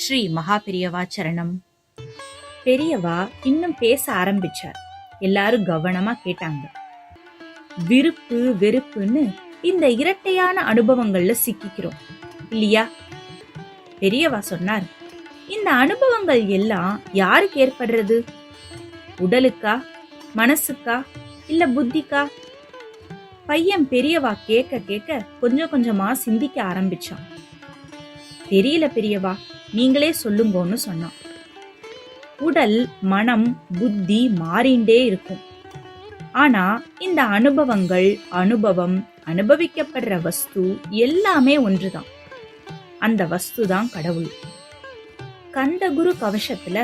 ஸ்ரீ மகா பெரியவா சரணம். பெரியவா இன்னும் பேச ஆரம்பிச்சார். எல்லாரும் கவனமா கேட்டாங்க. விருப்பு வெறுப்புன்னு இந்த இரட்டையான அனுபவங்கள்ல சிக்கிக்கிறோம் இல்லையா? பெரியவா சொன்னார், இந்த அனுபவங்கள் எல்லாம் யாருக்கு ஏற்படுறது? உடலுக்கா, மனசுக்கா, இல்ல புத்திக்கா? பையன் பெரியவா கேட்க கேட்க கொஞ்சம் கொஞ்சமா சிந்திக்க ஆரம்பிச்சான். தெரியல பெரியவா, நீங்களே சொல்லுங்கன்னு சொன்னான். உடல், மனம், புத்தி மாறிண்டே இருக்கும். ஆனா இந்த அனுபவம், அனுபவிக்கப்படுற வஸ்து எல்லாமே ஒன்றுதான். அந்த வஸ்து தான் கடவுள். கந்தகுரு கவசத்துல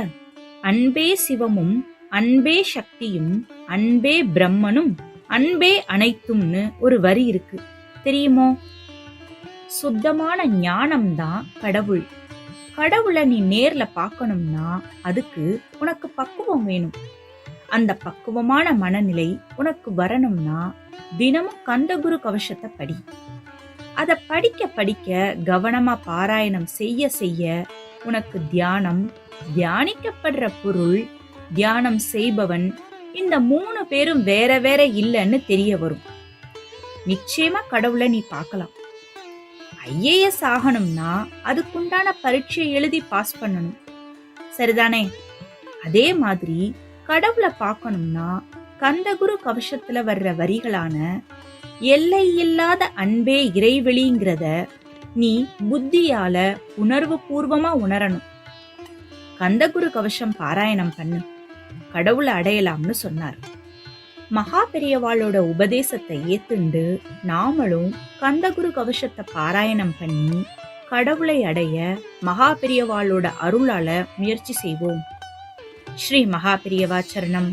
அன்பே சிவமும், அன்பே சக்தியும், அன்பே பிரம்மனும், அன்பே அனைத்தும்னு ஒரு வரி இருக்கு, தெரியுமோ? சுத்தமான ஞானம்தான் கடவுள். கடவுளை நீ நேர்ல பார்க்கணும்னா அதுக்கு உனக்கு பக்குவம் வேணும். அந்த பக்குவமான மனநிலை உனக்கு வரணும்னா தினமும் கந்தகுரு கவசத்தை படி. அத படிக்க படிக்க, கவனமா பாராயணம் செய்ய செய்ய உனக்கு தியானம், தியானிக்கப்படுற பொருள், தியானம் செய்பவன், இந்த 3 பேரும் வேற வேற இல்லைன்னு தெரிய வரும். நிச்சயமா கடவுளை நீ பார்க்கலாம். IAS ஆகணும்னா அதுக்குண்டான பரீட்சை எழுதி பாஸ் பண்ணணும், சரிதானே? அதே மாதிரி கடவுளை பார்க்கணும்னா கந்தகுரு கவசத்துல வர்ற வரிகளான எல்லை இல்லாத அன்பே இறைவெளிங்கிறத நீ புத்தியால உணர்வு பூர்வமா உணரணும். கந்தகுரு கவசம் பாராயணம் பண்ணு, கடவுளை அடையலாம்னு சொன்னார். மகா பெரியவாளோட உபதேசத்தை ஏத்துண்டு நாமளும் கந்தகுரு கவசத்தை பாராயணம் பண்ணி கடவுளை அடைய மகா பெரியவாளோட அருளால முயற்சி செய்வோம். ஸ்ரீ மகா பெரியவா சரணம்.